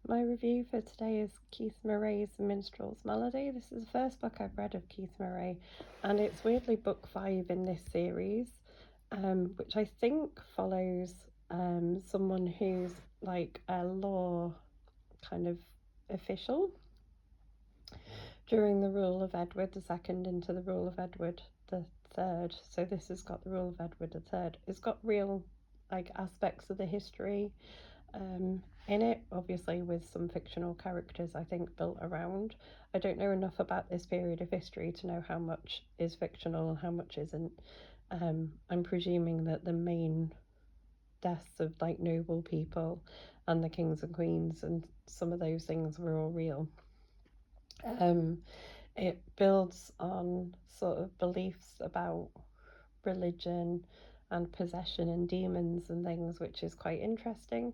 My review for today is Keith Moray's Minstrels Malady. This is the first book I've read of Keith Moray, and it's weirdly book 5 in this series, which I think follows someone who's like a law kind of official during the rule of Edward II into the rule of Edward III. So this has got the rule of Edward III. It's got real aspects of the history in it, obviously with some fictional characters I think built around. I don't know enough about this period of history to know how much is fictional and how much isn't. I'm presuming that the main deaths of noble people and the kings and queens and some of those things were all real. It builds on sort of beliefs about religion and possession and demons and things, which is quite interesting.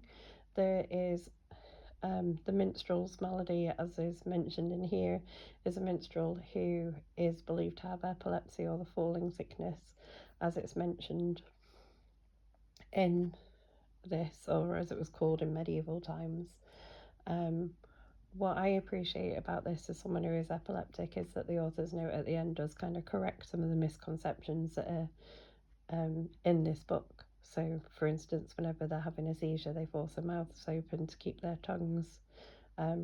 There is the Minstrels Malady, as is mentioned in here, is a minstrel who is believed to have epilepsy or the falling sickness, as it's mentioned in this, or as it was called in medieval times. What I appreciate about this as someone who is epileptic is that the author's note at the end does kind of correct some of the misconceptions that are in this book. So, for instance, whenever they're having a seizure, they force their mouths open to keep their tongues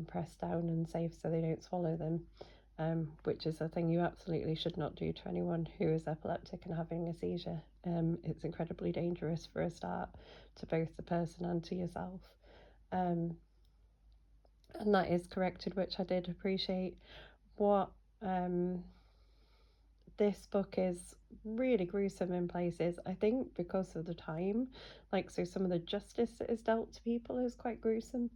pressed down and safe so they don't swallow them, which is a thing you absolutely should not do to anyone who is epileptic and having a seizure. It's incredibly dangerous for a start to both the person and to yourself. And that is corrected, which I did appreciate. What this book is really gruesome in places, I think, because of the time. So some of the justice that is dealt to people is quite gruesome,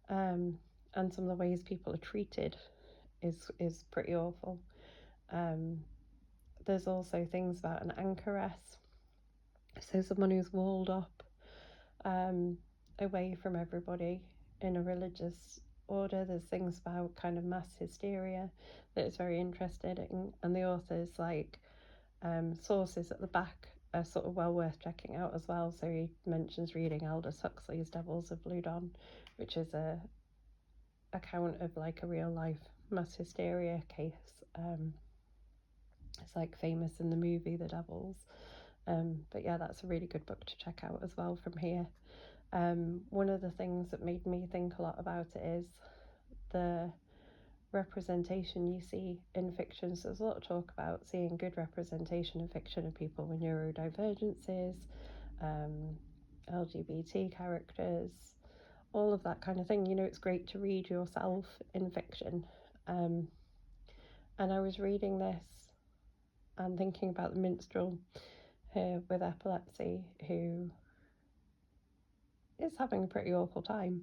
and some of the ways people are treated is pretty awful. There's also things about an anchoress, so someone who's walled up away from everybody in a religious order. There's things about kind of mass hysteria that is very interested in, and the author's sources at the back are sort of well worth checking out as well. So he mentions reading Aldous Huxley's Devils of Loudon, which is a account of a real life mass hysteria case. It's famous in the movie The Devils. But yeah, that's a really good book to check out as well from here. One of the things that made me think a lot about it is the representation you see in fiction. So there's a lot of talk about seeing good representation in fiction of people with neurodivergences, LGBT characters, all of that kind of thing. It's great to read yourself in fiction. And I was reading this and thinking about the minstrel with epilepsy who is having a pretty awful time,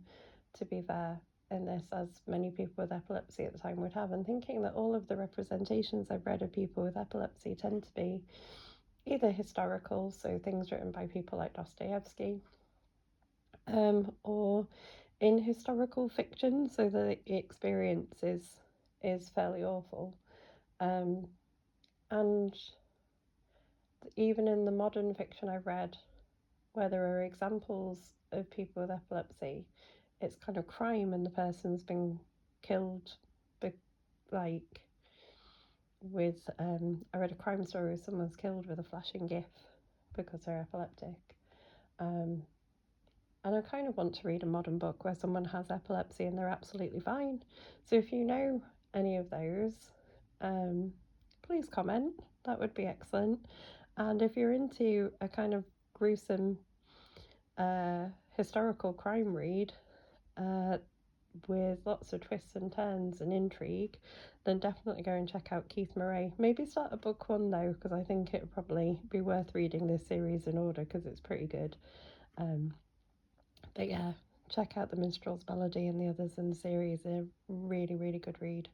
to be fair, in this, as many people with epilepsy at the time would have, and thinking that all of the representations I've read of people with epilepsy tend to be either historical, so things written by people like Dostoevsky, or in historical fiction, so the experience is fairly awful. And even in the modern fiction I've read, where there are examples of people with epilepsy, it's kind of crime and the person's been killed, with I read a crime story where someone's killed with a flashing GIF because they're epileptic. And I kind of want to read a modern book where someone has epilepsy and they're absolutely fine. So if you know any of those, please comment. That would be excellent. And if you're into a kind of gruesome historical crime read with lots of twists and turns and intrigue, then definitely go and check out Keith Moray. Maybe start at book 1 though, because I think it would probably be worth reading this series in order because it's pretty good. But yeah, check out the Minstrels Malady and the others in the series. They're really, really good read.